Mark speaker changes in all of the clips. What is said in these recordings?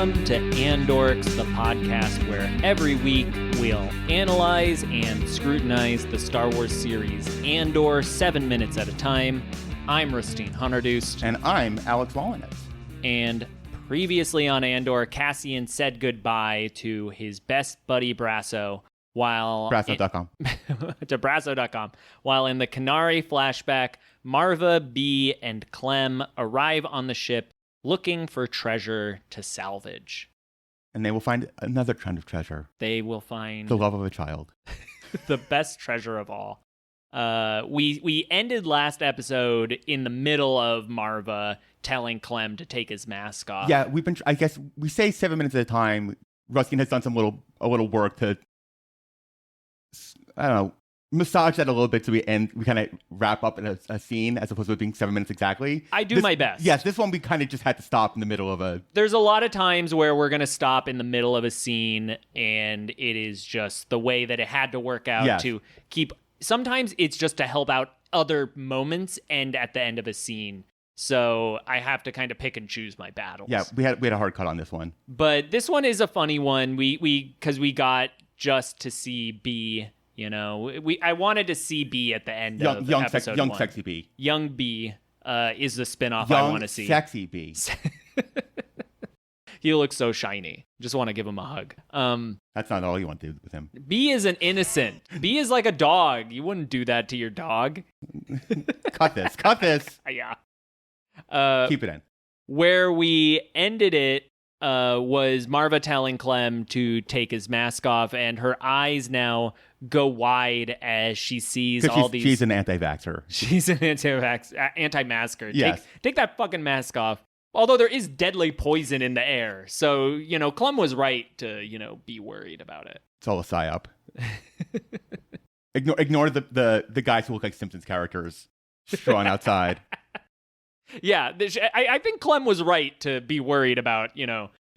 Speaker 1: Welcome to Andorks, the podcast where every week we'll analyze and scrutinize the Star Wars series Andor 7 minutes at a time. I'm Rusteen Honardoost.
Speaker 2: And I'm Alex Wallenitz.
Speaker 1: And previously on Andor, Cassian said goodbye to his best buddy Brasso while...
Speaker 2: Brasso.com.
Speaker 1: to Brasso.com. While in the Kenari flashback, Maarva, Bee, and Clem arrive on the ship looking for treasure to salvage.
Speaker 2: And they will find another kind of treasure.
Speaker 1: They will find...
Speaker 2: the love of a child.
Speaker 1: the best treasure of all. We ended last episode in the middle of Maarva telling Clem to take his mask off.
Speaker 2: Yeah, we've been... I guess we say 7 minutes at a time. Rusteen has done a little work to... I don't know, massage that a little bit so we kind of wrap up in a scene as opposed to it being 7 minutes exactly.
Speaker 1: I do my best.
Speaker 2: Yes, this one we kind of just had to stop in the middle of a...
Speaker 1: There's a lot of times where we're going to stop in the middle of a scene and it is just the way that it had to work out to keep... Sometimes it's just to help out other moments and at the end of a scene. So I have to kind of pick and choose my battles.
Speaker 2: Yeah, we had a hard cut on this one.
Speaker 1: But this one is a funny one. Because we got just to see Bee. You know, I wanted to see Bee at the end of episode 1.
Speaker 2: Young sexy Bee.
Speaker 1: Young Bee is the spinoff I want to see.
Speaker 2: Sexy Bee.
Speaker 1: He looks so shiny. Just want to give him a hug.
Speaker 2: That's not all you want to do with him.
Speaker 1: Bee is an innocent. Bee is like a dog. You wouldn't do that to your dog.
Speaker 2: Cut this.
Speaker 1: Yeah.
Speaker 2: Keep it in.
Speaker 1: Where we ended it was Maarva telling Clem to take his mask off, and her eyes now go wide as she sees all these...
Speaker 2: She's an anti-vaxxer.
Speaker 1: She's an anti-masker.
Speaker 2: Yes.
Speaker 1: Take that fucking mask off. Although there is deadly poison in the air. So, Clem was right to, be worried about it.
Speaker 2: It's all a psyop. Ignore the guys who look like Simpsons characters strung outside.
Speaker 1: Yeah, I think Clem was right to be worried about,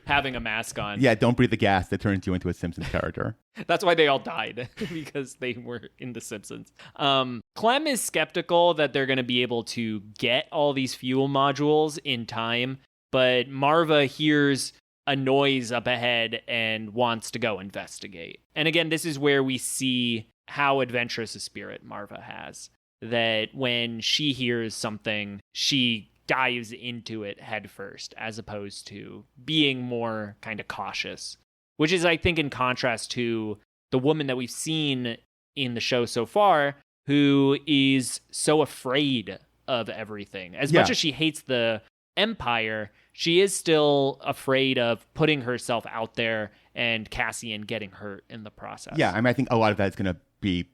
Speaker 1: having a mask on.
Speaker 2: Yeah, don't breathe the gas that turns you into a Simpsons character.
Speaker 1: That's why they all died, because they were in The Simpsons. Clem is skeptical that they're going to be able to get all these fuel modules in time, but Maarva hears a noise up ahead and wants to go investigate. And again, this is where we see how adventurous a spirit Maarva has. That when she hears something, she dives into it head first, as opposed to being more kind of cautious, which is, I think, in contrast to the woman that we've seen in the show so far, who is so afraid of everything. As much as she hates the Empire, she is still afraid of putting herself out there and Cassian getting hurt in the process.
Speaker 2: Yeah, I think a lot of that is going to be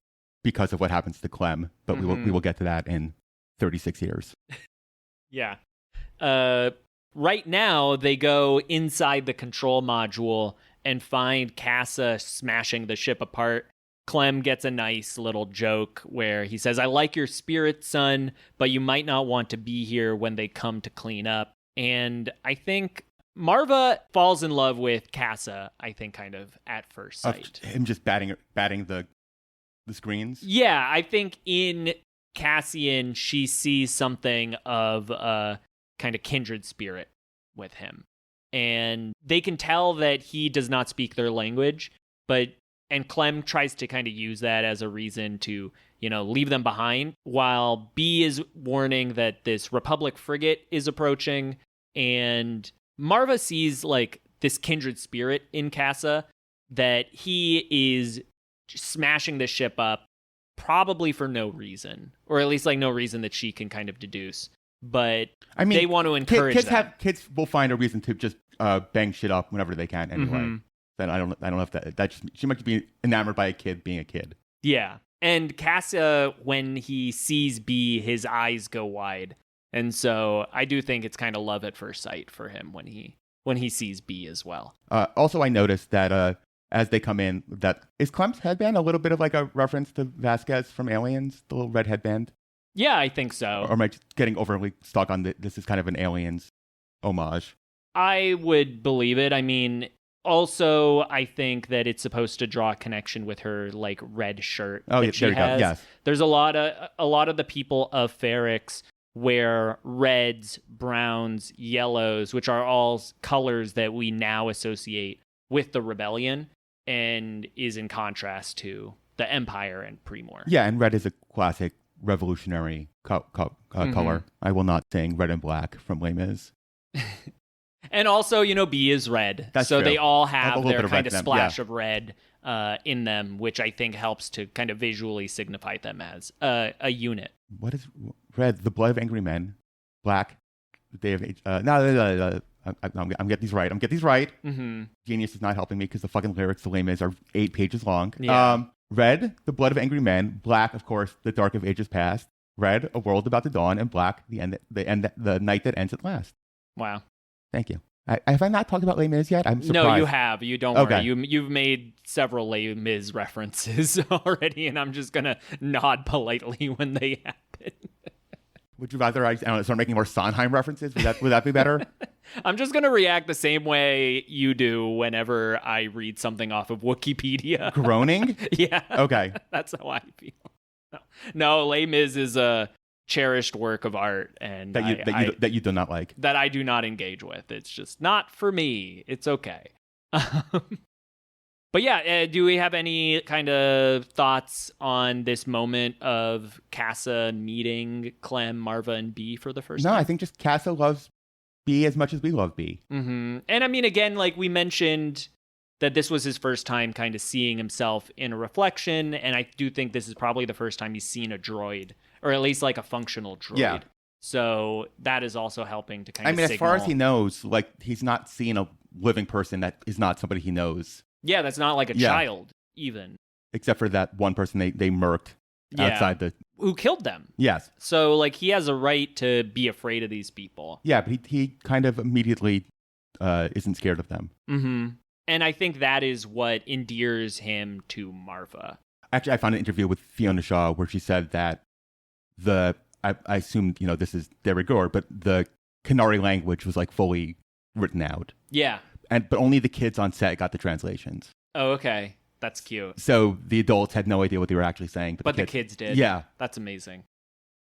Speaker 2: because of what happens to Clem, but we will get to that in 36 years.
Speaker 1: Yeah. Right now, they go inside the control module and find Casa smashing the ship apart. Clem gets a nice little joke where he says, "I like your spirit, son, but you might not want to be here when they come to clean up." And I think Maarva falls in love with Casa, I think, kind of at first sight.
Speaker 2: Him just batting the screens?
Speaker 1: Yeah, I think in Cassian, she sees something of a kind of kindred spirit with him. And they can tell that he does not speak their language, and Clem tries to kind of use that as a reason to, leave them behind, while Bee is warning that this Republic frigate is approaching, and Maarva sees, this kindred spirit in Casa, that he is smashing the ship up, probably for no reason, or at least no reason that she can kind of deduce. But they want to encourage that.
Speaker 2: Kids will find a reason to just bang shit up whenever they can anyway.
Speaker 1: Mm-hmm.
Speaker 2: Then I don't know if that just, she might be enamored by a kid being a kid.
Speaker 1: Yeah, and Casa, when he sees Bee, his eyes go wide, and so I do think it's kind of love at first sight for him when he sees Bee as well.
Speaker 2: Also, I noticed that as they come in, is Clem's headband a little bit of a reference to Vasquez from Aliens, the little red headband?
Speaker 1: Yeah, I think so.
Speaker 2: Or am I just getting overly stuck on this is kind of an Aliens homage?
Speaker 1: I would believe it. I mean, also, I think that it's supposed to draw a connection with her red shirt.
Speaker 2: Oh,
Speaker 1: that she has.
Speaker 2: Yes.
Speaker 1: There's a lot of the people of Ferrix where reds, browns, yellows, which are all colors that we now associate with the rebellion, and is in contrast to the Empire and PreMor.
Speaker 2: Yeah, and red is a classic revolutionary color. I will not sing Red and Black from Les Mis.
Speaker 1: And also, B is red.
Speaker 2: That's
Speaker 1: so
Speaker 2: true.
Speaker 1: they all have their kind of
Speaker 2: red
Speaker 1: splash of red in them, which I think helps to kind of visually signify them as a unit.
Speaker 2: What is red? The blood of angry men. Black, the day of age. No. I'm getting these right.
Speaker 1: Mm-hmm.
Speaker 2: Genius is not helping me because the fucking lyrics to Les Mis are 8 pages long.
Speaker 1: Yeah.
Speaker 2: Red, the blood of angry men. Black, of course, the dark of ages past. Red, a world about to dawn. And black, the night that ends at last.
Speaker 1: Wow.
Speaker 2: Thank you. Have I not talked about Les Mis yet? I'm surprised.
Speaker 1: No, you have. You don't worry. You've made several Les Mis references already, and I'm just going to nod politely when they happen.
Speaker 2: Would you rather I start making more Sondheim references? Would that be better?
Speaker 1: I'm just going to react the same way you do whenever I read something off of Wikipedia.
Speaker 2: Groaning?
Speaker 1: Yeah.
Speaker 2: Okay.
Speaker 1: That's how I feel. No, Les Mis is a cherished work of art, and
Speaker 2: that you do not like.
Speaker 1: That I do not engage with. It's just not for me. It's okay. But yeah, do we have any kind of thoughts on this moment of Casa meeting Clem, Maarva, and B for the first time?
Speaker 2: No, I think just Casa loves B as much as we love B.
Speaker 1: Mm-hmm. And I mean, again, like we mentioned that this was his first time kind of seeing himself in a reflection, and I do think this is probably the first time he's seen a droid, or at least like a functional droid. Yeah. So that is also helping to kind of
Speaker 2: as far as he knows, like he's not seen a living person that is not somebody he knows.
Speaker 1: Yeah, that's not like a child, even.
Speaker 2: Except for that one person they murked outside the...
Speaker 1: Who killed them.
Speaker 2: Yes.
Speaker 1: So, like, he has a right to be afraid of these people.
Speaker 2: Yeah, but he kind of immediately isn't scared of them.
Speaker 1: Mm-hmm. And I think that is what endears him to Maarva.
Speaker 2: Actually, I found an interview with Fiona Shaw where she said that I assumed, this is de rigueur, but the Kenari language was, like, fully written out.
Speaker 1: Yeah.
Speaker 2: But only the kids on set got the translations.
Speaker 1: Oh, okay. That's cute.
Speaker 2: So the adults had no idea what they were actually saying.
Speaker 1: But the kids did.
Speaker 2: Yeah.
Speaker 1: That's amazing.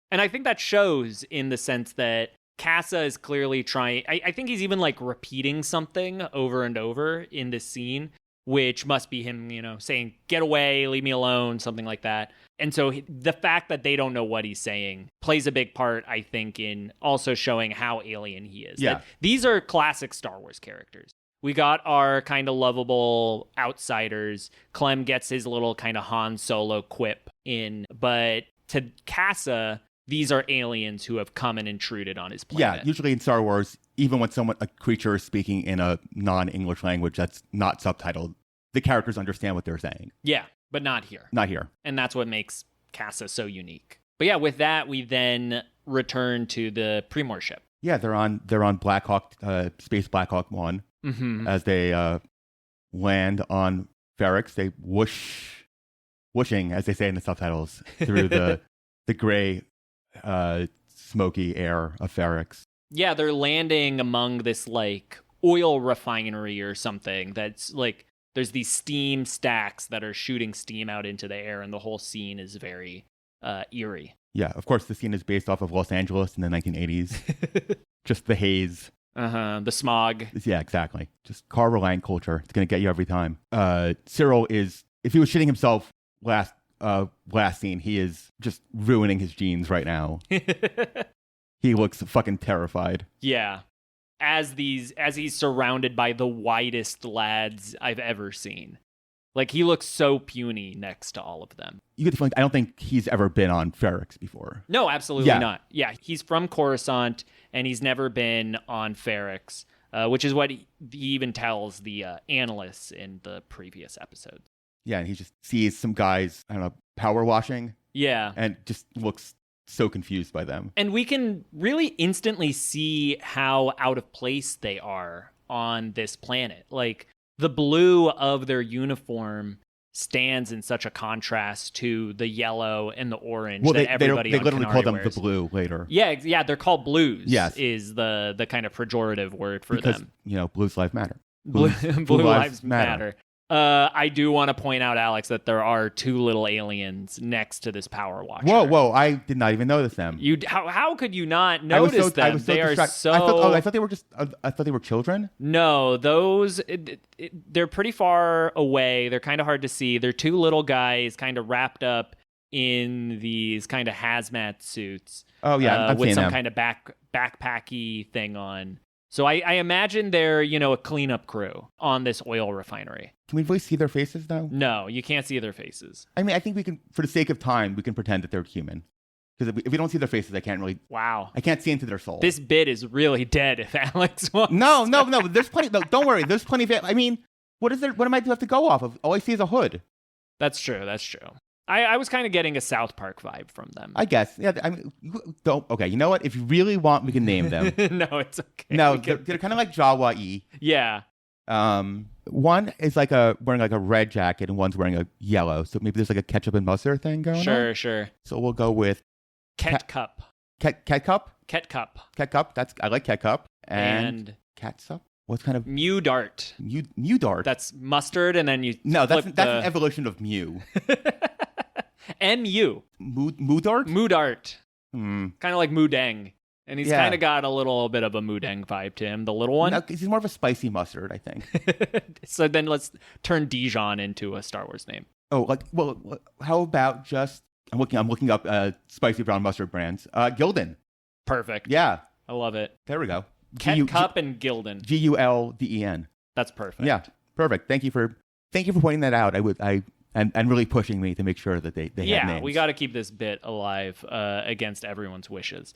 Speaker 1: And I think that shows in the sense that Casa is clearly trying... I think he's even like repeating something over and over in this scene, which must be him, saying, get away, leave me alone, something like that. And so the fact that they don't know what he's saying plays a big part, I think, in also showing how alien he is.
Speaker 2: Yeah.
Speaker 1: That these are classic Star Wars characters. We got our kind of lovable outsiders. Clem gets his little kind of Han Solo quip in. But to Casa, these are aliens who have come and intruded on his planet.
Speaker 2: Yeah, usually in Star Wars, even when a creature is speaking in a non-English language that's not subtitled, the characters understand what they're saying.
Speaker 1: Yeah, but not here.
Speaker 2: Not here.
Speaker 1: And that's what makes Casa so unique. But yeah, with that, we then return to the PreMor ship.
Speaker 2: Yeah, they're on Blackhawk, Space Blackhawk 1.
Speaker 1: Mm-hmm.
Speaker 2: As they land on Ferrix, they whooshing, as they say in the subtitles, through the gray, smoky air of Ferrix.
Speaker 1: Yeah, they're landing among this like oil refinery or something. That's like there's these steam stacks that are shooting steam out into the air, and the whole scene is very eerie.
Speaker 2: Yeah, of course, the scene is based off of Los Angeles in the 1980s. Just the haze.
Speaker 1: The smog.
Speaker 2: Yeah, exactly. Just car-reliant culture. It's going to get you every time. Syril is, if he was shitting himself last scene, he is just ruining his jeans right now. He looks fucking terrified.
Speaker 1: Yeah. As he's surrounded by the whitest lads I've ever seen. Like, he looks so puny next to all of them.
Speaker 2: You get the feeling, I don't think he's ever been on Ferrix before.
Speaker 1: No, absolutely not. Yeah, he's from Coruscant, and he's never been on Ferrix, which is what he even tells the analysts in the previous episodes.
Speaker 2: Yeah, and he just sees some guys, I don't know, power washing.
Speaker 1: Yeah.
Speaker 2: And just looks so confused by them.
Speaker 1: And we can really instantly see how out of place they are on this planet. Like, the blue of their uniform stands in such a contrast to the yellow and the orange that everybody
Speaker 2: they
Speaker 1: on
Speaker 2: literally
Speaker 1: Kenari
Speaker 2: call them
Speaker 1: wears.
Speaker 2: the blue later.
Speaker 1: Yeah, they're called blues.
Speaker 2: Yes.
Speaker 1: Is the kind of pejorative word for them.
Speaker 2: Blues lives matter.
Speaker 1: Blue lives matter. I do want to point out, Alex, that there are two little aliens next to this Power Watcher.
Speaker 2: Whoa! I did not even notice them.
Speaker 1: How could you not notice them?
Speaker 2: I was so
Speaker 1: they
Speaker 2: distracted.
Speaker 1: are so.
Speaker 2: I thought they were just. I thought they were children.
Speaker 1: No, those they're pretty far away. They're kind of hard to see. They're two little guys, kind of wrapped up in these kind of hazmat suits.
Speaker 2: Oh yeah, I'm
Speaker 1: with
Speaker 2: seeing
Speaker 1: some
Speaker 2: them.
Speaker 1: kind of backpacky thing on. So I imagine they're, a cleanup crew on this oil refinery.
Speaker 2: Can we really see their faces though?
Speaker 1: No, you can't see their faces.
Speaker 2: I mean, I think we can, for the sake of time, we can pretend that they're human. Because if we don't see their faces, I can't see into their soul.
Speaker 1: This bit is really dead if Alex wants.
Speaker 2: No. There's plenty. No, don't worry. There's plenty of. I mean, what is there? What am I to have to go off of? All I see is a hood.
Speaker 1: That's true. I was kind of getting a South Park vibe from them.
Speaker 2: I guess. Yeah. I mean, don't. Okay. You know what? If you really want, we can name them.
Speaker 1: No, it's okay.
Speaker 2: No, they're kind of like Jawa-y.
Speaker 1: Yeah.
Speaker 2: One is wearing like a red jacket, and one's wearing a yellow. So maybe there's like a ketchup and mustard thing going on.
Speaker 1: Sure.
Speaker 2: So we'll go with
Speaker 1: Ketcup.
Speaker 2: Ketcup.
Speaker 1: Ketcup.
Speaker 2: I like ketcup and catsup. What's kind of
Speaker 1: Mew Dart?
Speaker 2: Mew Dart.
Speaker 1: That's mustard, and then you.
Speaker 2: No, that's an evolution of Mew.
Speaker 1: MU.
Speaker 2: Moo Dart?
Speaker 1: Moo Dart.
Speaker 2: Hmm.
Speaker 1: Kind of like Moodeng. And he's kind of got a little bit of a Moodeng vibe to him, the little one.
Speaker 2: No, he's more of a spicy mustard, I think.
Speaker 1: So then let's turn Dijon into a Star Wars name.
Speaker 2: Oh, how about just I'm looking up spicy brown mustard brands. Gildan.
Speaker 1: Perfect.
Speaker 2: Yeah.
Speaker 1: I love it.
Speaker 2: There we go.
Speaker 1: Ketcup and Gildan.
Speaker 2: Gulden.
Speaker 1: That's perfect.
Speaker 2: Yeah. Perfect. Thank you for pointing that out. And really pushing me to make sure that they have names.
Speaker 1: Yeah, we got to keep this bit alive against everyone's wishes.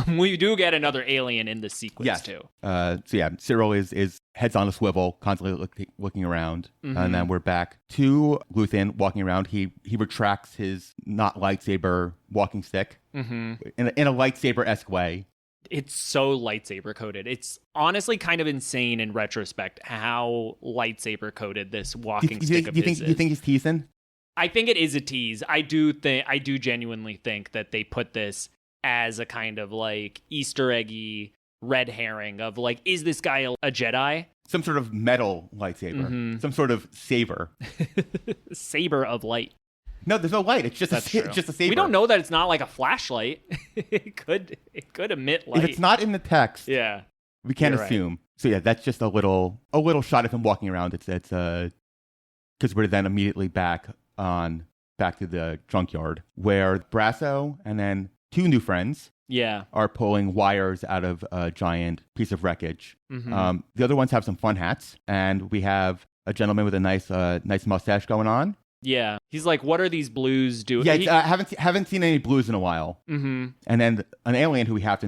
Speaker 1: We do get another alien in this sequence too.
Speaker 2: So yeah, Syril is heads on a swivel, constantly looking around, and then we're back to Luthen walking around. He retracts his not lightsaber walking stick in a lightsaber-esque way.
Speaker 1: It's so lightsaber coded. It's honestly kind of insane in retrospect how lightsaber coded this walking stick of his is.
Speaker 2: You think he's teasing?
Speaker 1: I think it is a tease. I do genuinely think that they put this as a kind of like Easter eggy red herring of like, is this guy a Jedi?
Speaker 2: Some sort of metal lightsaber. Some sort of saber.
Speaker 1: Saber of light.
Speaker 2: No, there's no light. It's just a saber.
Speaker 1: We don't know that it's not like a flashlight. It could emit light.
Speaker 2: If it's not in the text, we can't assume. Right. So yeah, that's just a little shot of him walking around. It's because we're then immediately back to the junkyard where Brasso and then two new friends are pulling wires out of a giant piece of wreckage. The other ones have some fun hats, and we have a gentleman with a nice mustache going on.
Speaker 1: Yeah, he's like, "What are these blues doing?"
Speaker 2: Yeah, haven't seen any blues in a while. And then an alien who we have to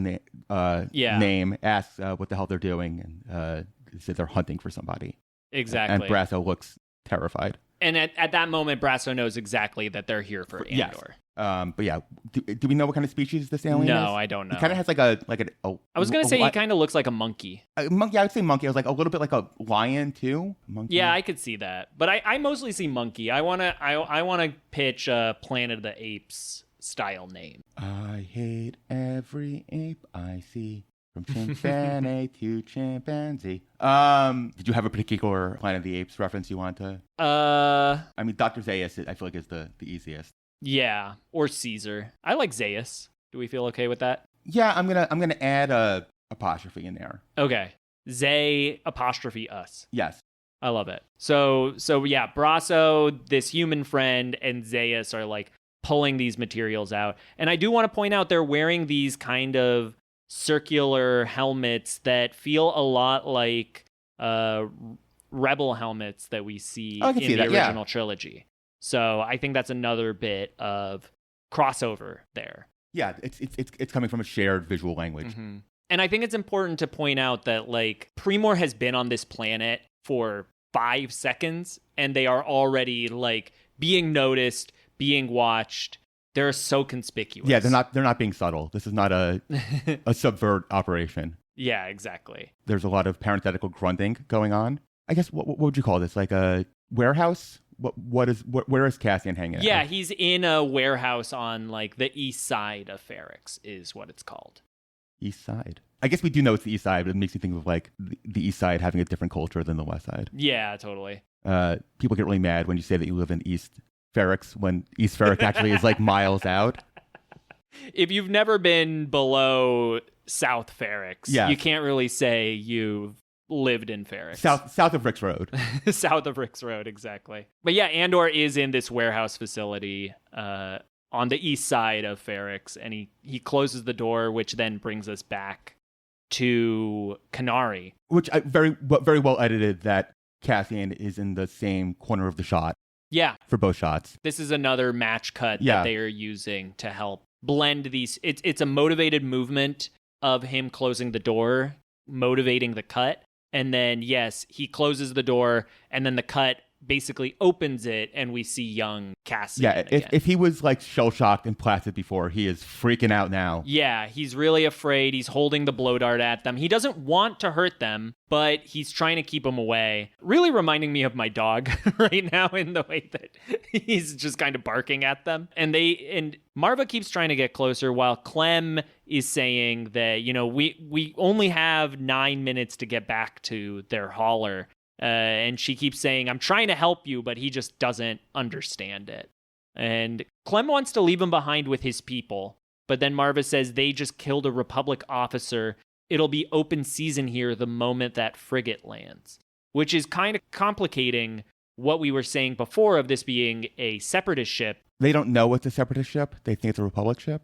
Speaker 2: name asks what the hell they're doing, and says they're hunting for somebody.
Speaker 1: Exactly.
Speaker 2: And Brasso looks terrified.
Speaker 1: And at that moment, Brasso knows exactly that they're here for Andor.
Speaker 2: Yes. But yeah, do we know what kind of species this alien is?
Speaker 1: No, I don't know.
Speaker 2: He kind of has I
Speaker 1: was gonna say he kind of looks like a monkey.
Speaker 2: Monkey, I would say monkey. I was like a little bit like a lion too. Monkey.
Speaker 1: Yeah, I could see that, but I mostly see monkey. I wanna pitch a Planet of the Apes style name.
Speaker 2: I hate every ape I see. From chimpanzee to chimpanzee. Did you have a particular Planet of the Apes reference you want to? I mean, Dr. Zaius, I feel like is the easiest.
Speaker 1: Yeah, or Caesar. I like Zaius. Do we feel okay with that?
Speaker 2: Yeah, I'm gonna add a apostrophe in there.
Speaker 1: Okay, Zay apostrophe us.
Speaker 2: Yes,
Speaker 1: I love it. So yeah, Brasso, this human friend, and Zaius are like pulling these materials out, and I do want to point out they're wearing these kind of circular helmets that feel a lot like rebel helmets that we see in the original trilogy. So I think that's another bit of crossover there.
Speaker 2: Yeah, it's coming from a shared visual language.
Speaker 1: And I think it's important to point out that like PreMor has been on this planet for 5 seconds, and they are already like being noticed, being watched. They're so conspicuous.
Speaker 2: Yeah, they're not being subtle. This is not a subvert operation.
Speaker 1: Yeah, exactly.
Speaker 2: There's a lot of parenthetical grunting going on. I guess what would you call this? Like a warehouse? Where is Cassian hanging out?
Speaker 1: Yeah, he's in a warehouse on like the east side of Ferrix is what it's called.
Speaker 2: East side. I guess we do know it's the east side, but it makes me think of like the east side having a different culture than the west side.
Speaker 1: Yeah, totally.
Speaker 2: People get really mad when you say that you live in East Ferrix when East Ferrix actually is like miles out.
Speaker 1: If you've never been below South Ferrix,
Speaker 2: yes.
Speaker 1: You can't really say you've lived in Ferrix.
Speaker 2: South of Ricks Road.
Speaker 1: South of Ricks Road, exactly. But yeah, Andor is in this warehouse facility on the east side of Ferrix, and he closes the door, which then brings us back to Kenari.
Speaker 2: Which very well edited that Cassian is in the same corner of the shot.
Speaker 1: Yeah.
Speaker 2: For both shots.
Speaker 1: This is another match cut that they are using to help blend these. It's a motivated movement of him closing the door, motivating the cut. And then, yes, he closes the door, and then the cut basically opens it, and we see young Cassian.
Speaker 2: Yeah, if he was like shell-shocked and placid before, he is freaking out now.
Speaker 1: Yeah, he's really afraid. He's holding the blow dart at them. He doesn't want to hurt them, but he's trying to keep them away. Really reminding me of my dog right now in the way that he's just kind of barking at them. And Maarva keeps trying to get closer while Clem is saying that, we only have 9 minutes to get back to their hauler. And she keeps saying, I'm trying to help you, but he just doesn't understand it. And Clem wants to leave him behind with his people. But then Maarva says they just killed a Republic officer. It'll be open season here the moment that frigate lands. Which is kind of complicating what we were saying before of this being a separatist ship.
Speaker 2: They don't know it's a separatist ship? They think it's a Republic ship?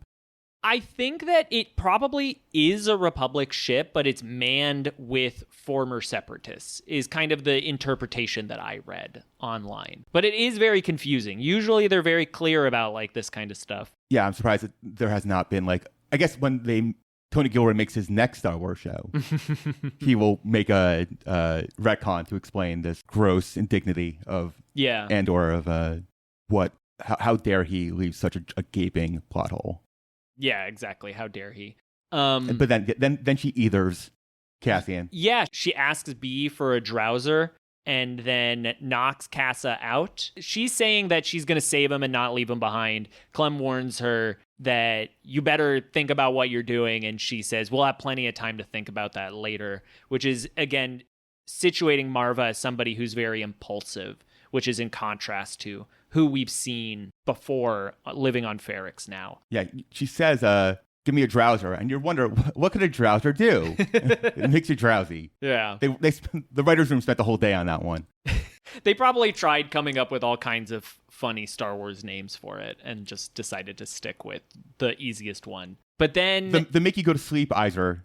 Speaker 1: I think that it probably is a Republic ship, but it's manned with former separatists, is kind of the interpretation that I read online. But it is very confusing. Usually they're very clear about like this kind of stuff.
Speaker 2: Yeah, I'm surprised that there has not been like, I guess when Tony Gilroy makes his next Star Wars show, he will make a retcon to explain this gross indignity of Andor of how dare he leave such a gaping plot hole.
Speaker 1: Yeah, exactly. How dare he?
Speaker 2: But then she ethers Cassian.
Speaker 1: Yeah, she asks B for a drowser and then knocks Casa out. She's saying that she's going to save him and not leave him behind. Clem warns her that you better think about what you're doing. And she says, we'll have plenty of time to think about that later, which is, again, situating Maarva as somebody who's very impulsive, which is in contrast to who we've seen before living on Ferrix now.
Speaker 2: Yeah, she says, give me a drowser. And you wonder, what could a drowser do? It makes you drowsy.
Speaker 1: Yeah.
Speaker 2: The writer's room spent the whole day on that one.
Speaker 1: They probably tried coming up with all kinds of funny Star Wars names for it and just decided to stick with the easiest one. But then...
Speaker 2: The make you go to sleep Iser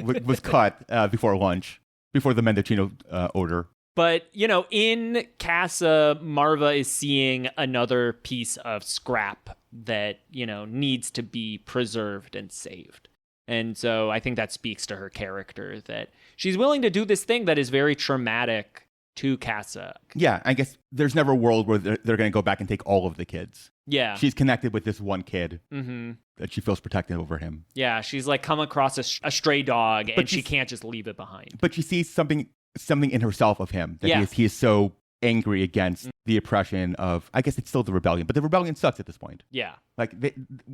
Speaker 2: was cut before lunch, before the Mendocino order.
Speaker 1: But, in Casa, Maarva is seeing another piece of scrap that, needs to be preserved and saved. And so I think that speaks to her character, that she's willing to do this thing that is very traumatic to Casa.
Speaker 2: Yeah, I guess there's never a world where they're going to go back and take all of the kids.
Speaker 1: Yeah.
Speaker 2: She's connected with this one kid that she feels protective over him.
Speaker 1: Yeah, she's like come across a stray dog and she can't just leave it behind.
Speaker 2: But she sees something in herself of him, that he is so angry against the oppression of, I guess it's still the rebellion, but the rebellion sucks at this point.
Speaker 1: Yeah.
Speaker 2: Like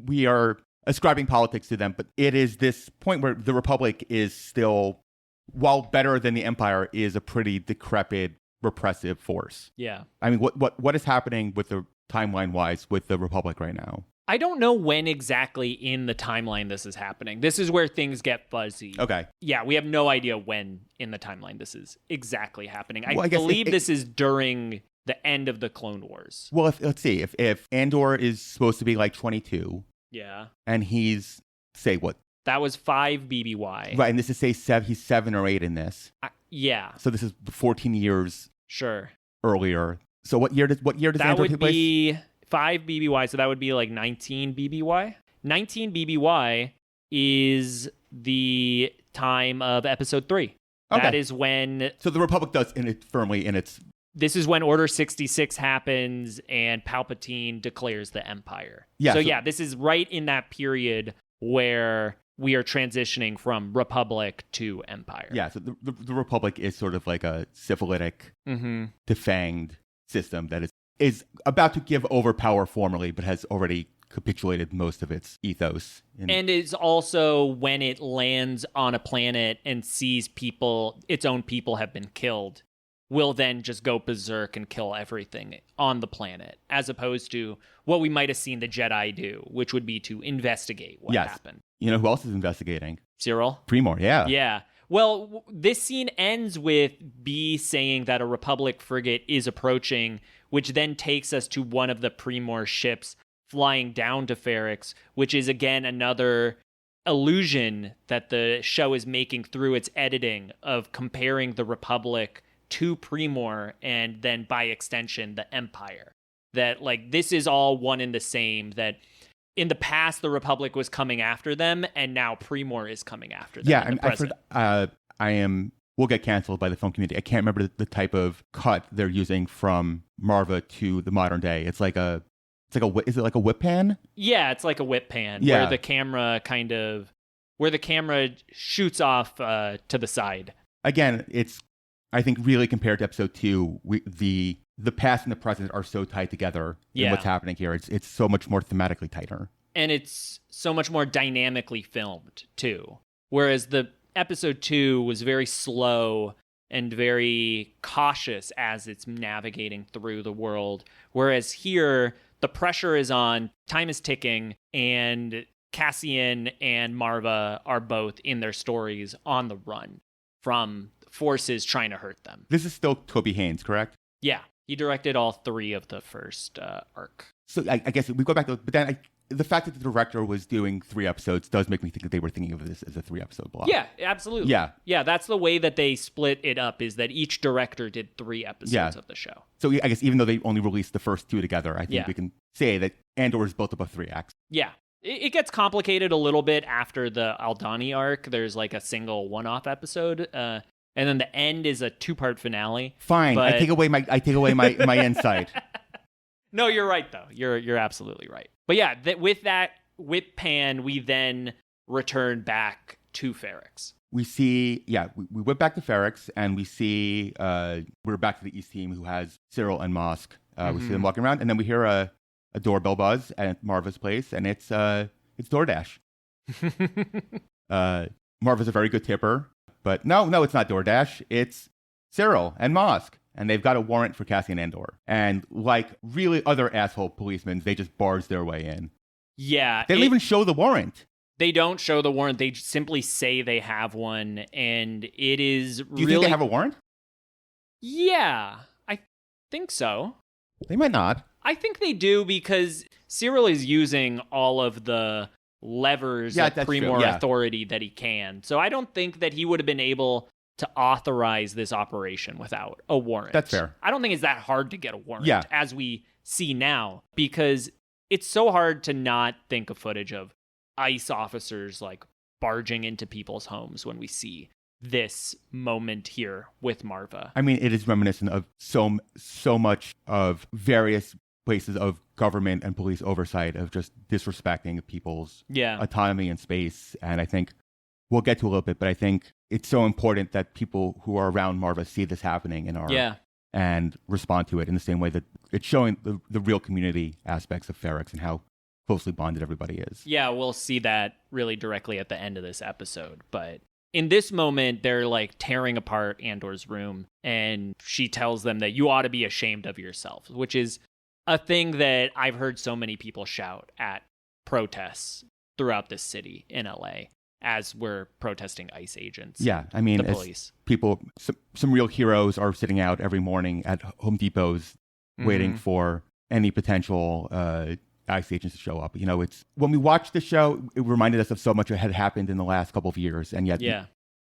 Speaker 2: we are ascribing politics to them, but it is this point where the Republic is still, while better than the Empire, is a pretty decrepit, repressive force.
Speaker 1: Yeah.
Speaker 2: I mean, what is happening with the timeline-wise with the Republic right now?
Speaker 1: I don't know when exactly in the timeline this is happening. This is where things get fuzzy.
Speaker 2: Okay.
Speaker 1: Yeah, we have no idea when in the timeline this is exactly happening. I believe this is during the end of the Clone Wars.
Speaker 2: Well, let's see. If Andor is supposed to be like 22.
Speaker 1: Yeah.
Speaker 2: And he's, say what?
Speaker 1: That was 5 BBY.
Speaker 2: Right, and this is, say, he's 7 or 8 in this.
Speaker 1: Yeah.
Speaker 2: So this is 14 years earlier. So what year does Andor take place? That would
Speaker 1: be 5 BBY, so that would be like 19 BBY. 19 BBY is the time of Episode 3. Okay. That is when...
Speaker 2: So the Republic does firmly in its...
Speaker 1: This is when Order 66 happens and Palpatine declares the Empire.
Speaker 2: Yeah.
Speaker 1: So this is right in that period where we are transitioning from Republic to Empire.
Speaker 2: Yeah, so the Republic is sort of like a syphilitic, defanged system that is about to give over power formally, but has already capitulated most of its ethos.
Speaker 1: And is also when it lands on a planet and sees its own people have been killed. will then just go berserk and kill everything on the planet, as opposed to what we might have seen the Jedi do, which would be to investigate what happened.
Speaker 2: You know who else is investigating?
Speaker 1: Syril?
Speaker 2: PreMor, yeah.
Speaker 1: Yeah. Well, this scene ends with B saying that a Republic frigate is approaching, which then takes us to one of the PreMor ships flying down to Ferrix, which is, again, another illusion that the show is making through its editing of comparing the Republic to PreMor and then by extension the Empire. That like this is all one and the same, that in the past the Republic was coming after them and now PreMor is coming after them.
Speaker 2: Yeah, I've heard, we'll get canceled by the film community. I can't remember the type of cut they're using from Maarva to the modern day. Is it like a whip pan?
Speaker 1: Yeah, it's like a whip pan where the camera shoots off to the side.
Speaker 2: Again, it's, I think, really compared to episode 2, the past and the present are so tied together in what's happening here. It's so much more thematically tighter.
Speaker 1: And it's so much more dynamically filmed, too. Whereas the episode 2 was very slow and very cautious as it's navigating through the world. Whereas here, the pressure is on, time is ticking, and Cassian and Maarva are both in their stories on the run from forces trying to hurt them.
Speaker 2: This is still Toby Haynes, correct?
Speaker 1: Yeah. He directed all 3 of the first arc.
Speaker 2: So I guess we go back to, but then the fact that the director was doing 3 episodes does make me think that they were thinking of this as a 3-episode block.
Speaker 1: Yeah, absolutely. Yeah, that's the way that they split it up, is that each director did 3 episodes of the show.
Speaker 2: So I guess even though they only released the first 2 together, I think we can say that Andor is built up of 3 acts.
Speaker 1: Yeah. It gets complicated a little bit after the Aldhani arc. There's like a single one-off episode, and then the end is a 2-part finale.
Speaker 2: Fine,
Speaker 1: but...
Speaker 2: I take away my insight.
Speaker 1: No, you're right though. You're absolutely right. But yeah, with that whip pan, we then return back to Ferrix.
Speaker 2: We see, we went back to Ferrix, and we see we're back to the East team who has Syril and Mosk. We see them walking around, and then we hear a doorbell buzz at Maarva's place, and it's DoorDash. Maarva's a very good tipper. But no, it's not DoorDash. It's Syril and Mosk. And they've got a warrant for Cassian Andor. And like really other asshole policemen, they just barge their way in.
Speaker 1: Yeah.
Speaker 2: They don't even show the warrant.
Speaker 1: They don't show the warrant. They simply say they have one. And it is
Speaker 2: Do you think they have a warrant?
Speaker 1: Yeah, I think so.
Speaker 2: They might not.
Speaker 1: I think they do, because Syril is using all of the levers of PreMor authority that he can. So I don't think that he would have been able to authorize this operation without a warrant.
Speaker 2: That's fair.
Speaker 1: I don't think it's that hard to get a warrant, as we see now, because it's so hard to not think of footage of ICE officers like barging into people's homes when we see this moment here with Maarva.
Speaker 2: I mean, it is reminiscent of so much of various places of government and police oversight of just disrespecting people's autonomy and space. And I think we'll get to a little bit, but I think it's so important that people who are around Maarva see this happening and respond to it in the same way that it's showing the real community aspects of Ferrix and how closely bonded everybody is.
Speaker 1: Yeah, we'll see that really directly at the end of this episode. But in this moment, they're like tearing apart Andor's room, and she tells them that you ought to be ashamed of yourself, which is a thing that I've heard so many people shout at protests throughout this city in LA as we're protesting ICE agents.
Speaker 2: Yeah, I mean,
Speaker 1: the police.
Speaker 2: People, some real heroes are sitting out every morning at Home Depots waiting for any potential ICE agents to show up. You know, it's when we watched the show, it reminded us of so much that had happened in the last couple of years, and yet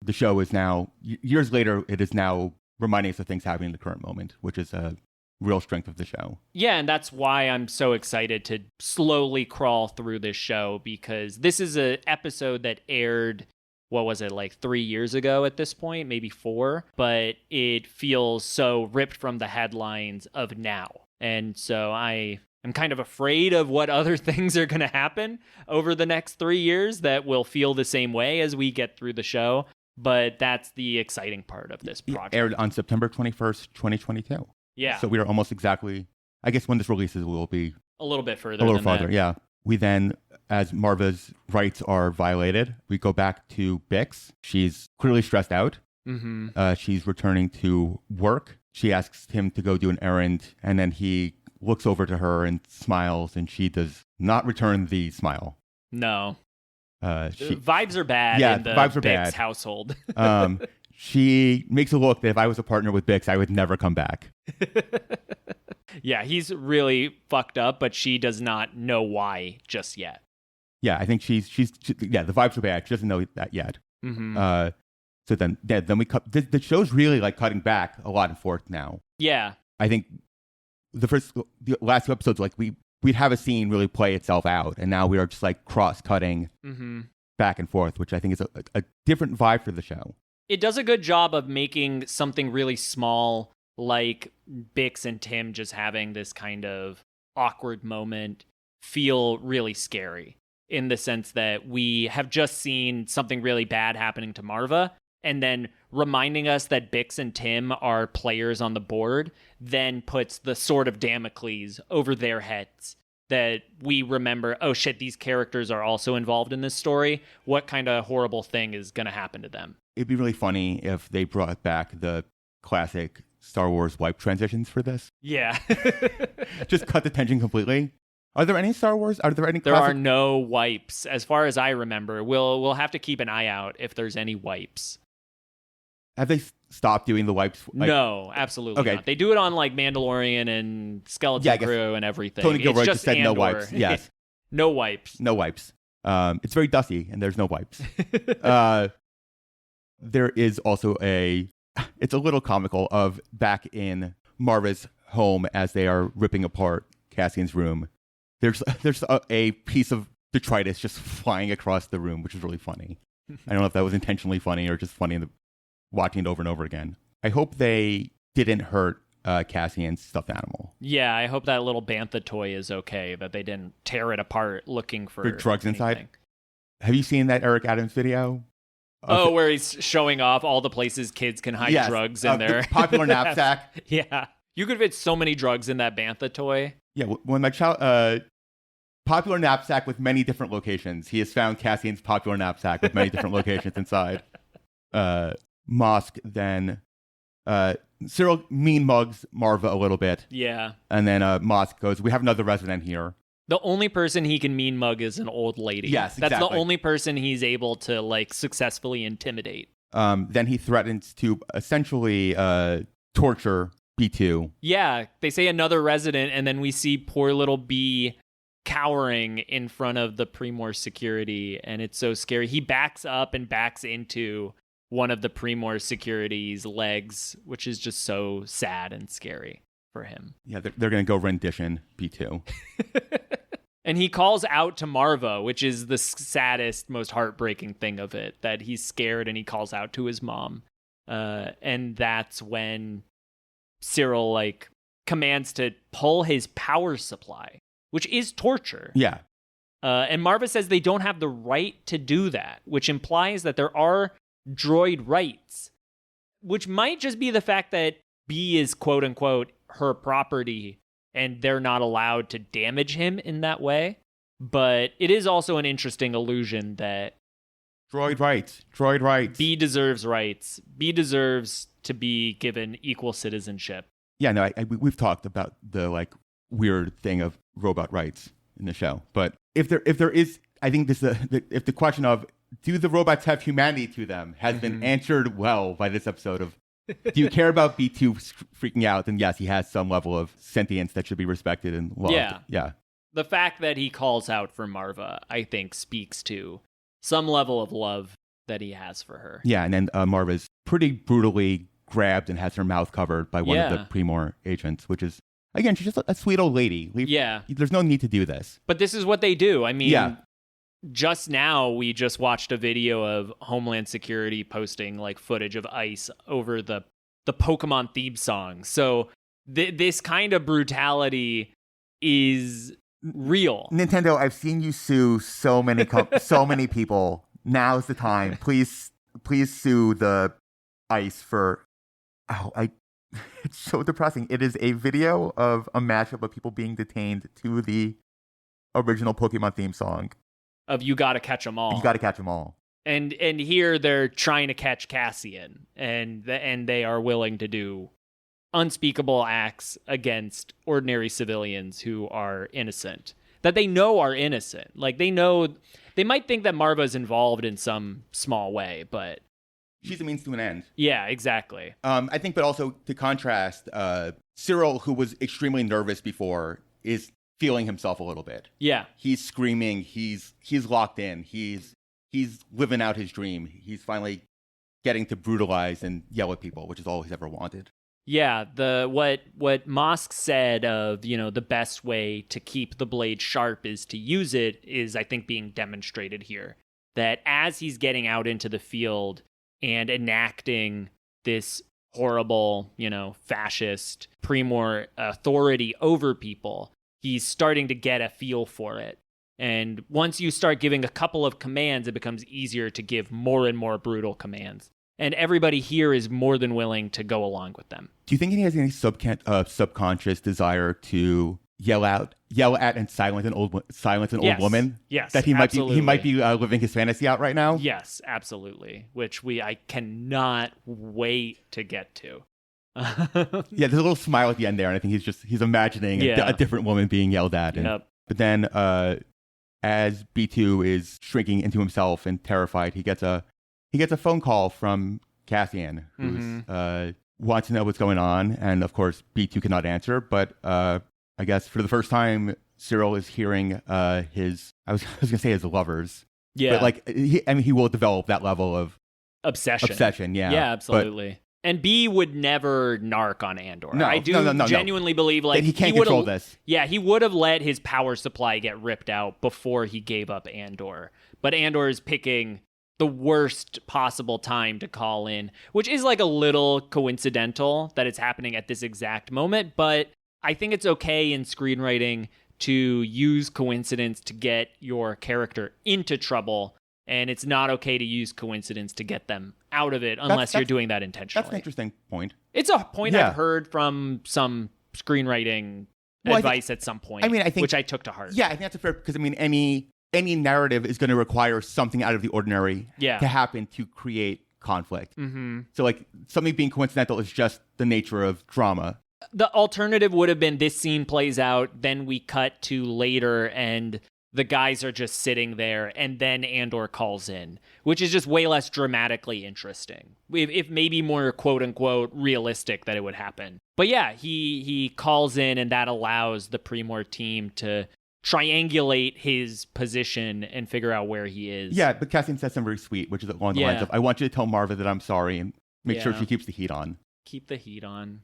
Speaker 2: the show is now, years later, it is now reminding us of things happening in the current moment, which is a real strength of the show.
Speaker 1: Yeah, and that's why I'm so excited to slowly crawl through this show, because this is an episode that aired, what was it, like 3 years ago at this point, maybe 4, but it feels so ripped from the headlines of now. And so I'm kind of afraid of what other things are going to happen over the next 3 years that will feel the same way as we get through the show. But that's the exciting part of this project.
Speaker 2: It aired on September 21st, 2022.
Speaker 1: Yeah.
Speaker 2: So we are almost exactly, I guess when this releases, we'll be
Speaker 1: a little bit further.
Speaker 2: A little farther, yeah. We then, as Maarva's rights are violated, we go back to Bix. She's clearly stressed out. She's returning to work. she asks him to go do an errand, and then he looks over to her and smiles, and she does not return the smile.
Speaker 1: No. Vibes are bad in the
Speaker 2: vibes are
Speaker 1: Bix
Speaker 2: bad.
Speaker 1: household.
Speaker 2: She makes a look that if I was a partner with Bix, I would never come back.
Speaker 1: Yeah, he's really fucked up, but she does not know why just yet.
Speaker 2: Yeah, I think she's the vibes are bad. She doesn't know that yet.
Speaker 1: Mm-hmm.
Speaker 2: So then we cut. The show's really like cutting back a lot and forth now.
Speaker 1: Yeah. I
Speaker 2: think the last 2 episodes, like we'd have a scene really play itself out, and now we are just like cross-cutting back and forth, which I think is a different vibe for the show.
Speaker 1: It does a good job of making something really small, like Bix and Tim just having this kind of awkward moment, feel really scary, in the sense that we have just seen something really bad happening to Maarva, and then reminding us that Bix and Tim are players on the board, then puts the sword of Damoclese over their heads. That we remember, oh shit, these characters are also involved in this story. What kind of horrible thing is going to happen to them?
Speaker 2: It'd be really funny if they brought back the classic Star Wars wipe transitions for this.
Speaker 1: Yeah.
Speaker 2: Just cut the tension completely. Are there any Star Wars? Are there any
Speaker 1: There are no wipes, as far as I remember. We'll have to keep an eye out if there's any wipes.
Speaker 2: Have they stopped doing the wipes?
Speaker 1: No, absolutely not. They do it on like Mandalorian and Skeleton Crew and everything.
Speaker 2: Tony Gilroy
Speaker 1: just
Speaker 2: said
Speaker 1: Andor.
Speaker 2: no wipes. Yes.
Speaker 1: No wipes.
Speaker 2: No wipes. It's very dusty and there's no wipes. There is also it's a little comical of back in Maarva's home as they are ripping apart Cassian's room. There's a piece of detritus just flying across the room, which is really funny. I don't know if that was intentionally funny or just funny watching it over and over again. I hope they didn't hurt Cassian's stuffed animal.
Speaker 1: Yeah, I hope that little Bantha toy is okay, that they didn't tear it apart looking for
Speaker 2: drugs
Speaker 1: anything.
Speaker 2: Inside. Have you seen that Eric Adams video?
Speaker 1: Where he's showing off all the places kids can hide drugs in their
Speaker 2: popular knapsack.
Speaker 1: Yeah. You could fit so many drugs in that Bantha toy.
Speaker 2: Yeah, when my child... popular knapsack with many different locations. He has found Cassian's popular knapsack with many different locations inside. Mosk then... Syril mean mugs Maarva a little bit.
Speaker 1: Yeah.
Speaker 2: And then Mosk goes, we have another resident here.
Speaker 1: The only person he can mean mug is an old lady.
Speaker 2: Yes,
Speaker 1: exactly. That's the only person he's able to like successfully intimidate.
Speaker 2: Then he threatens to essentially torture B2.
Speaker 1: Yeah, they say another resident, and then we see poor little B cowering in front of the PreMor security, and it's so scary. He backs up and backs into one of the PreMor security's legs, which is just so sad and scary for him.
Speaker 2: Yeah, they're going to go rendition B2.
Speaker 1: And he calls out to Maarva, which is the saddest, most heartbreaking thing of it, that he's scared and he calls out to his mom. And that's when Syril like commands to pull his power supply, which is torture.
Speaker 2: Yeah.
Speaker 1: And Maarva says they don't have the right to do that, which implies that there are droid rights, which might just be the fact that B is quote unquote her property and they're not allowed to damage him in that way. But it is also an interesting illusion that
Speaker 2: droid rights.
Speaker 1: B deserves rights. B deserves to be given equal citizenship.
Speaker 2: Yeah, no, we've talked about the like weird thing of robot rights in the show. But if there is, I think this if the question of do the robots have humanity to them has been answered well by this episode of do you care about B2 freaking out? Then yes, he has some level of sentience that should be respected and loved. Yeah.
Speaker 1: The fact that he calls out for Maarva, I think, speaks to some level of love that he has for her.
Speaker 2: Yeah, and then Maarva's pretty brutally grabbed and has her mouth covered by one of the PreMor agents, which is, again, she's just a sweet old lady. There's no need to do this.
Speaker 1: But this is what they do. I mean, just now we just watched a video of Homeland Security posting like footage of ICE over the Pokemon theme song. So this kind of brutality is real.
Speaker 2: Nintendo, I've seen you sue so many so many people. Now's the time. Please sue the ICE for it's so depressing. It is a video of a mashup of people being detained to the original Pokemon theme song.
Speaker 1: Of you gotta catch them all.
Speaker 2: You gotta catch them all.
Speaker 1: And here they're trying to catch Cassian, and they are willing to do unspeakable acts against ordinary civilians who are innocent, that they know are innocent. Like, they know, they might think that Maarva is involved in some small way, but
Speaker 2: she's a means to an end.
Speaker 1: Yeah, exactly.
Speaker 2: I think, but also to contrast, Syril, who was extremely nervous before, is feeling himself a little bit.
Speaker 1: Yeah.
Speaker 2: He's screaming. He's locked in. He's living out his dream. He's finally getting to brutalize and yell at people, which is all he's ever wanted.
Speaker 1: Yeah, what Mosk said of, the best way to keep the blade sharp is to use it is, I think, being demonstrated here. That as he's getting out into the field and enacting this horrible, fascist PreMor authority over people, he's starting to get a feel for it. And once you start giving a couple of commands, it becomes easier to give more and more brutal commands. And everybody here is more than willing to go along with them.
Speaker 2: Do you think he has any subconscious desire to yell at and silence an old woman?
Speaker 1: Yes,
Speaker 2: that he
Speaker 1: absolutely.
Speaker 2: might be living his fantasy out right now.
Speaker 1: Yes, absolutely. Which I cannot wait to get to.
Speaker 2: Yeah, there's a little smile at the end there, and I think he's imagining a different woman being yelled at.
Speaker 1: Yep.
Speaker 2: But then, as B2 is shrinking into himself and terrified, he gets a phone call from Cassian, who wants to know what's going on, and of course B2 cannot answer. But I guess for the first time, Syril is hearing his his lovers.
Speaker 1: Yeah,
Speaker 2: but he will develop that level of
Speaker 1: obsession.
Speaker 2: Yeah,
Speaker 1: absolutely. But, and B would never narc on Andor.
Speaker 2: No,
Speaker 1: I do genuinely believe
Speaker 2: that he can't control this.
Speaker 1: Yeah, he would have let his power supply get ripped out before he gave up Andor. But Andor is picking the worst possible time to call in, which is like a little coincidental that it's happening at this exact moment. But I think it's okay in screenwriting to use coincidence to get your character into trouble. And it's not okay to use coincidence to get them out of it unless you're doing that intentionally.
Speaker 2: That's an interesting point.
Speaker 1: It's a point I've heard from some screenwriting advice at some point, I think, which I took to heart.
Speaker 2: Yeah, I think that's a fair, because any narrative is going to require something out of the ordinary to happen to create conflict. Mm-hmm. So something being coincidental is just the nature of drama.
Speaker 1: The alternative would have been this scene plays out, then we cut to later and the guys are just sitting there, and then Andor calls in, which is just way less dramatically interesting. If maybe more quote-unquote realistic that it would happen. But yeah, he calls in, and that allows the PreMor team to triangulate his position and figure out where he is.
Speaker 2: Yeah, but Cassian says something very sweet, which is along the lines of, I want you to tell Maarva that I'm sorry and make sure she keeps the heat on.
Speaker 1: Keep the heat on.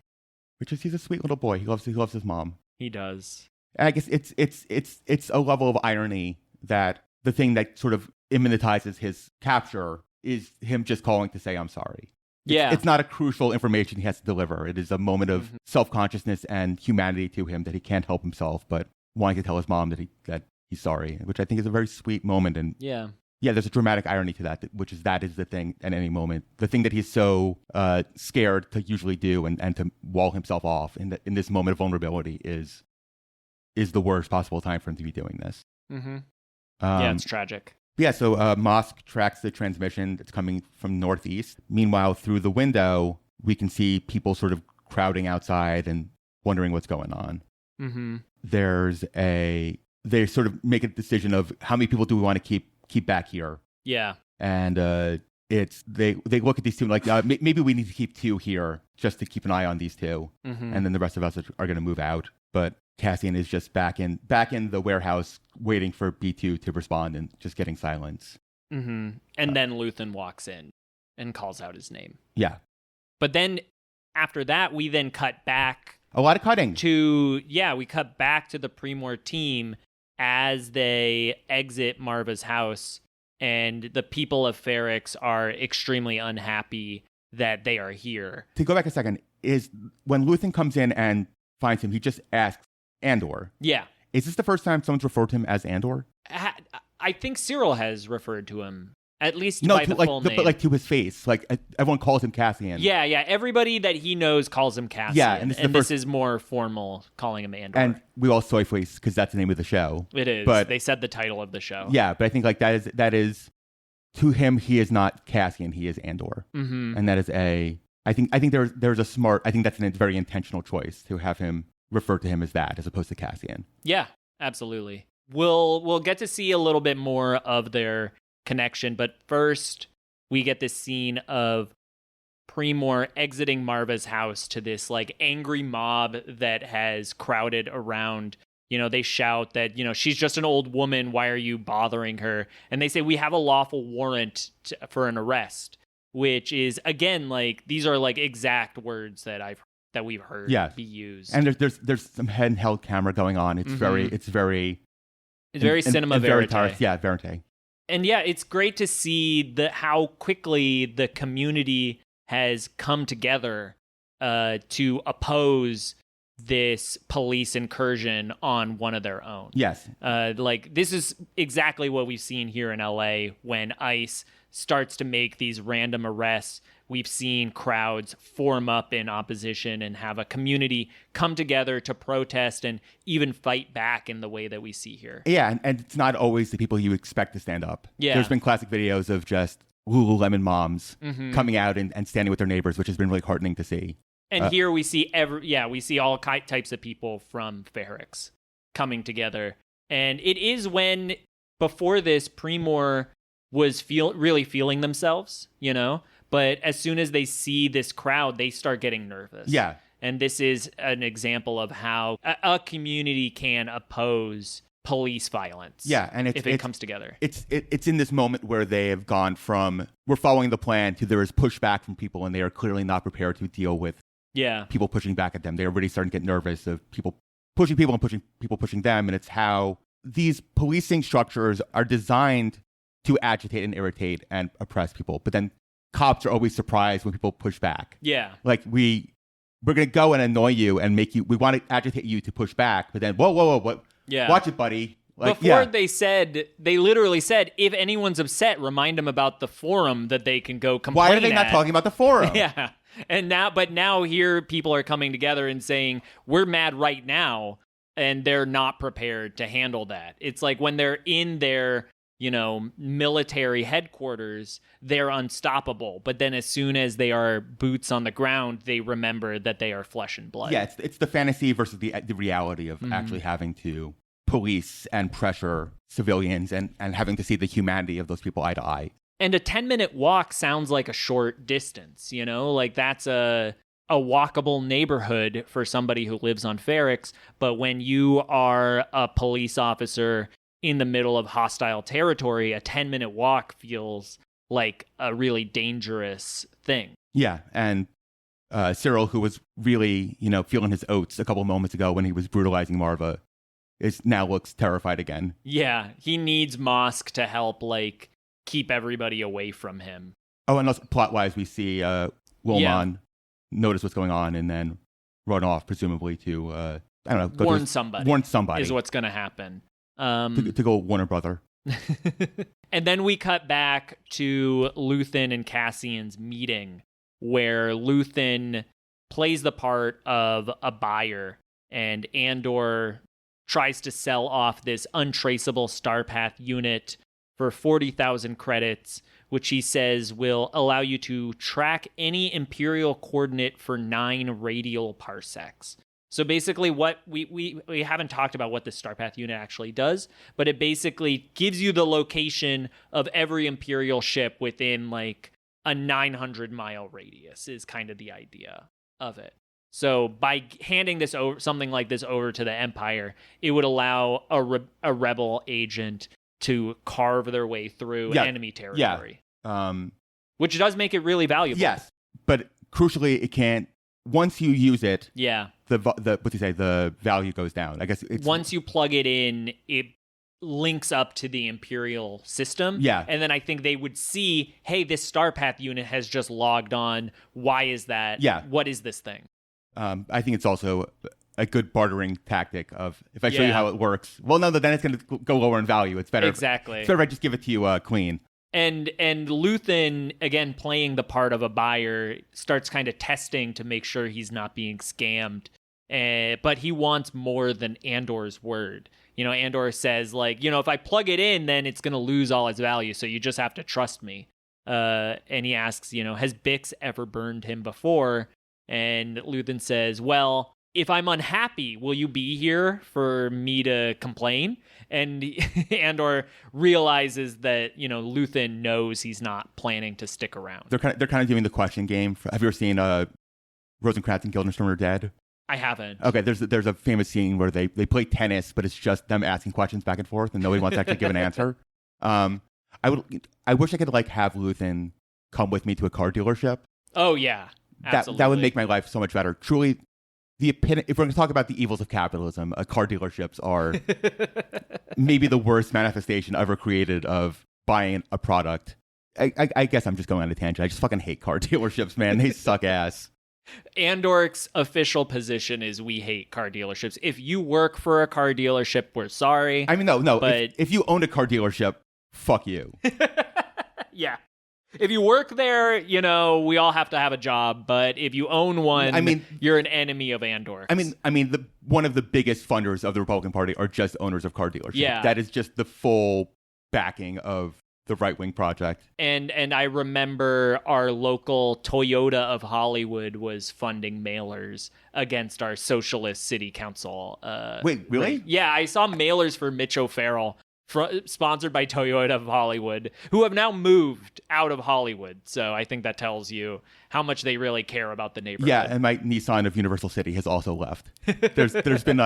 Speaker 2: Which is, he's a sweet little boy. He loves his mom.
Speaker 1: He does.
Speaker 2: And I guess it's a level of irony that the thing that sort of immunizes his capture is him just calling to say, I'm sorry. It's not a crucial information he has to deliver. It is a moment of self-consciousness and humanity to him that he can't help himself, but wanting to tell his mom that he's sorry, which I think is a very sweet moment. And there's a dramatic irony to that, which is the thing at any moment. The thing that he's so scared to usually do and to wall himself off in this moment of vulnerability is the worst possible time for him to be doing this.
Speaker 1: Mm-hmm. It's tragic.
Speaker 2: Yeah, so Mosk tracks the transmission that's coming from northeast. Meanwhile, through the window, we can see people sort of crowding outside and wondering what's going on.
Speaker 1: Mm-hmm.
Speaker 2: They sort of make a decision of how many people do we want to keep back here.
Speaker 1: Yeah.
Speaker 2: And they look at these two like, maybe we need to keep two here just to keep an eye on these two. Mm-hmm. And then the rest of us are going to move out. But Cassian is just back in the warehouse waiting for B2 to respond and just getting silence.
Speaker 1: Mm-hmm. And then Luthen walks in and calls out his name.
Speaker 2: Yeah.
Speaker 1: But then after that, we then cut back.
Speaker 2: A lot of cutting.
Speaker 1: We cut back to the PreMor team as they exit Maarva's house, and the people of Ferrix are extremely unhappy that they are here.
Speaker 2: To go back a second, is when Luthen comes in and finds him, he just asks Andor.
Speaker 1: Yeah.
Speaker 2: Is this the first time someone's referred to him as Andor?
Speaker 1: I think Syril has referred to him, at least by the full name.
Speaker 2: But to his face. Everyone calls him Cassian.
Speaker 1: Yeah. Everybody that he knows calls him Cassian.
Speaker 2: Yeah, and
Speaker 1: this is more formal, calling him Andor.
Speaker 2: And we all soy face because that's the name of the show.
Speaker 1: It is. But they said the title of the show.
Speaker 2: Yeah, but I think that is to him, he is not Cassian, he is Andor. Mm-hmm. And that is I think there's a smart. I think that's a very intentional choice to have him refer to him as that as opposed to Cassian.
Speaker 1: Yeah, absolutely. We'll get to see a little bit more of their connection, but first we get this scene of PreMor exiting Maarva's house to this like angry mob that has crowded around. They shout that, she's just an old woman. Why are you bothering her? And they say, we have a lawful warrant for an arrest, which is, again, like, these are like exact words that we've heard be used.
Speaker 2: And there's some handheld camera going on. It's very
Speaker 1: cinema verite.
Speaker 2: Verite.
Speaker 1: And yeah, it's great to see how quickly the community has come together to oppose this police incursion on one of their own.
Speaker 2: Yes.
Speaker 1: This is exactly what we've seen here in LA when ICE starts to make these random arrests. We've seen crowds form up in opposition and have a community come together to protest and even fight back in the way that we see here.
Speaker 2: Yeah, and it's not always the people you expect to stand up.
Speaker 1: Yeah.
Speaker 2: There's been classic videos of just Lululemon moms coming out and standing with their neighbors, which has been really heartening to see.
Speaker 1: And here we see we see all types of people from Ferrix coming together. And it is when, before this, PreMor was really feeling themselves, but as soon as they see this crowd, they start getting nervous.
Speaker 2: Yeah.
Speaker 1: And this is an example of how a community can oppose police violence.
Speaker 2: Yeah, and
Speaker 1: if it comes together.
Speaker 2: It's in this moment where they have gone from we're following the plan to there is pushback from people, and they are clearly not prepared to deal with people pushing back at them. They're already starting to get nervous of people pushing people and people pushing them, and it's how these policing structures are designed to agitate and irritate and oppress people. But then cops are always surprised when people push back.
Speaker 1: Yeah.
Speaker 2: Like we're going to go and annoy you and we want to agitate you to push back, but then, whoa, what?
Speaker 1: Yeah.
Speaker 2: Watch it, buddy. Like,
Speaker 1: Before they literally said, if anyone's upset, remind them about the forum that they can go complain
Speaker 2: Why are they not talking about the forum?
Speaker 1: Yeah. And now here people are coming together and saying, we're mad right now, and they're not prepared to handle that. It's like when they're in their, military headquarters, they're unstoppable. But then as soon as they are boots on the ground, they remember that they are flesh and blood.
Speaker 2: Yeah, it's the fantasy versus the reality of actually having to police and pressure civilians and having to see the humanity of those people eye to eye.
Speaker 1: And a 10-minute walk sounds like a short distance, like that's a walkable neighborhood for somebody who lives on Ferrix. But when you are a police officer in the middle of hostile territory, a 10-minute walk feels like a really dangerous thing.
Speaker 2: Yeah, and Syril, who was really, feeling his oats a couple moments ago when he was brutalizing Maarva, now looks terrified again.
Speaker 1: Yeah, he needs Mosk to help, keep everybody away from him.
Speaker 2: Oh, and also plot-wise, we see Wilmon notice what's going on and then run off, presumably to,
Speaker 1: warn somebody.
Speaker 2: Warn somebody.
Speaker 1: Is what's going to happen.
Speaker 2: To go warn a brother.
Speaker 1: And then we cut back to Luthen and Cassian's meeting, where Luthen plays the part of a buyer, and Andor tries to sell off this untraceable Starpath unit for 40,000 credits, which he says will allow you to track any Imperial coordinate for 9 radial parsecs. So basically what we haven't talked about what the Starpath unit actually does, but it basically gives you the location of every Imperial ship within a 900-mile radius is kind of the idea of it. So by handing something like this over to the Empire, it would allow a rebel agent to carve their way through enemy territory.
Speaker 2: Yeah.
Speaker 1: Which does make it really valuable.
Speaker 2: Yes, but crucially, it can't. Once you use it, the value goes down. I guess
Speaker 1: once you plug it in, it links up to the Imperial system.
Speaker 2: Yeah.
Speaker 1: And then I think they would see, hey, this Starpath unit has just logged on. Why is that?
Speaker 2: Yeah.
Speaker 1: What is this thing?
Speaker 2: I think it's also a good bartering tactic of, if I show you how it works, well, no, then it's going to go lower in value. It's better.
Speaker 1: Exactly.
Speaker 2: It's better if I just give it to you clean.
Speaker 1: And Luthen, again, playing the part of a buyer, starts kind of testing to make sure he's not being scammed. But he wants more than Andor's word. Andor says, if I plug it in, then it's going to lose all its value, so you just have to trust me. And he asks, has Bix ever burned him before? And Luthen says, well, if I'm unhappy, will you be here for me to complain? And Andor realizes that, Luthen knows he's not planning to stick around.
Speaker 2: They're kind of doing the question game. Have you ever seen Rosencrantz and Guildenstern Are Dead?
Speaker 1: I haven't.
Speaker 2: Okay, there's a famous scene where they play tennis, but it's just them asking questions back and forth, and nobody wants to actually give an answer. I wish I could have Luthen come with me to a car dealership.
Speaker 1: Oh yeah, absolutely.
Speaker 2: That would make my life so much better. Truly, if we're going to talk about the evils of capitalism, car dealerships are maybe the worst manifestation ever created of buying a product. I guess I'm just going on a tangent. I just fucking hate car dealerships, man. They suck ass.
Speaker 1: Andork's official position is we hate car dealerships. If you work for a car dealership, we're sorry.
Speaker 2: I mean, no.
Speaker 1: But
Speaker 2: if you own a car dealership, fuck you.
Speaker 1: Yeah. If you work there, we all have to have a job. But if you own one, you're an enemy of Andor.
Speaker 2: One of the biggest funders of the Republican Party are just owners of car dealerships.
Speaker 1: Yeah.
Speaker 2: That is just the full backing of the right-wing project.
Speaker 1: And I remember our local Toyota of Hollywood was funding mailers against our socialist city council.
Speaker 2: Wait, really?
Speaker 1: Right? Yeah, I saw mailers for Mitch O'Farrell, sponsored by Toyota of Hollywood, who have now moved out of Hollywood. So I think that tells you how much they really care about the neighborhood.
Speaker 2: Yeah, and my Nissan of Universal City has also left. There's been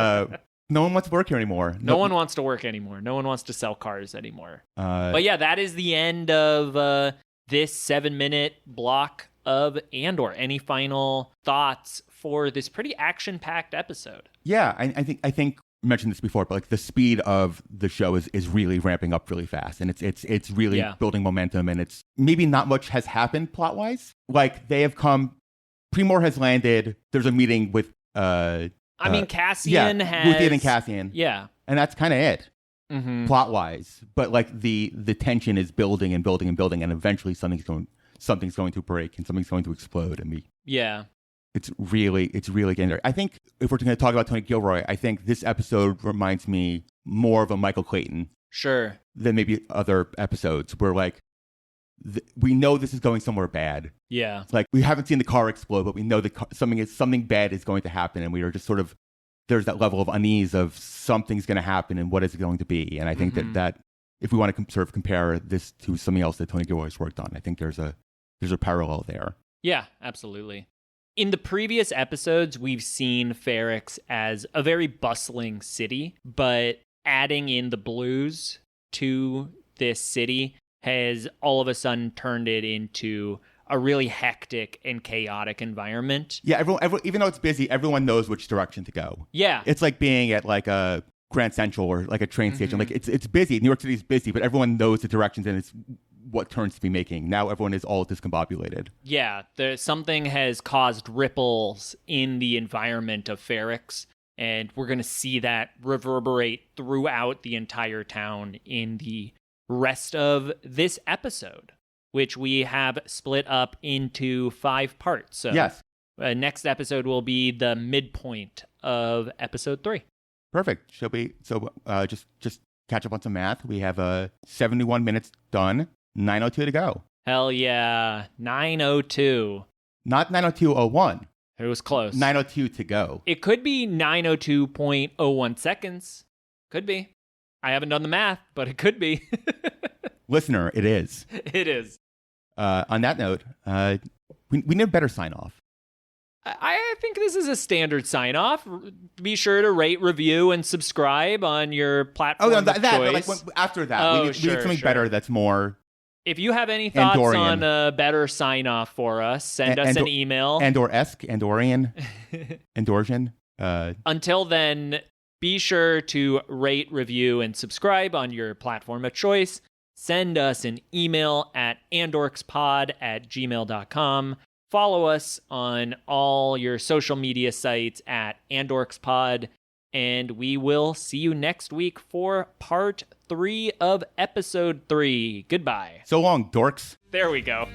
Speaker 2: no one wants to work here anymore.
Speaker 1: No one wants to work anymore. No one wants to sell cars anymore. But yeah, that is the end of this 7-minute block of Andor. Any final thoughts for this pretty action-packed episode?
Speaker 2: Yeah, I think I mentioned this before, but the speed of the show is really ramping up really fast, and it's really building momentum, and it's maybe not much has happened plot-wise. They have come. PreMor has landed. There's a meeting with.
Speaker 1: Cassian has...
Speaker 2: Luthen and Cassian.
Speaker 1: Yeah.
Speaker 2: And that's kind of it, plot-wise. But, the tension is building and building and building, and eventually something's going to break, and something's going to explode, and it's really getting there. I think if we're going to talk about Tony Gilroy, I think this episode reminds me more of a Michael Clayton.
Speaker 1: Sure.
Speaker 2: Than maybe other episodes where, we know this is going somewhere bad.
Speaker 1: Yeah.
Speaker 2: We haven't seen the car explode, but we know something bad is going to happen, and we are just sort of, there's that level of unease of something's going to happen, and what is it going to be? And I think that if we want to sort of compare this to something else that Tony Gilroy's worked on, I think there's a parallel there.
Speaker 1: Yeah, absolutely. In the previous episodes, we've seen Ferrix as a very bustling city, but adding in the blues to this city has all of a sudden turned it into a really hectic and chaotic environment.
Speaker 2: Yeah, everyone, even though it's busy, everyone knows which direction to go.
Speaker 1: Yeah.
Speaker 2: It's like being at a Grand Central or a train station. It's busy. New York City is busy, but everyone knows the directions and it's what turns to be making. Now everyone is all discombobulated.
Speaker 1: Yeah, something has caused ripples in the environment of Ferrix, and we're going to see that reverberate throughout the entire town in the rest of this episode, which we have split up into 5 parts. So
Speaker 2: yes.
Speaker 1: Next episode will be the midpoint of episode 3.
Speaker 2: Perfect. Just catch up on some math. We have 71 minutes done, 9:02 to go.
Speaker 1: Hell yeah, 9:02.
Speaker 2: Not 9:02:01.
Speaker 1: It was close.
Speaker 2: 9:02 to go.
Speaker 1: It could be 9:02.01 seconds. Could be. I haven't done the math, but it could be.
Speaker 2: Listener, it is.
Speaker 1: It is.
Speaker 2: On that note, we need a better sign off.
Speaker 1: I think this is a standard sign off. Be sure to rate, review, and subscribe on your platform of choice.
Speaker 2: After that, we need something better that's more.
Speaker 1: If you have any thoughts
Speaker 2: Andorian.
Speaker 1: on a better sign off for us, send us an email.
Speaker 2: Andor-esque, Andorian, Andorsian.
Speaker 1: Until then, be sure to rate, review, and subscribe on your platform of choice. Send us an email at andorkspod@gmail.com. Follow us on all your social media sites at andorkspod. And we will see you next week for part 3 of episode 3. Goodbye.
Speaker 2: So long, dorks.
Speaker 1: There we go.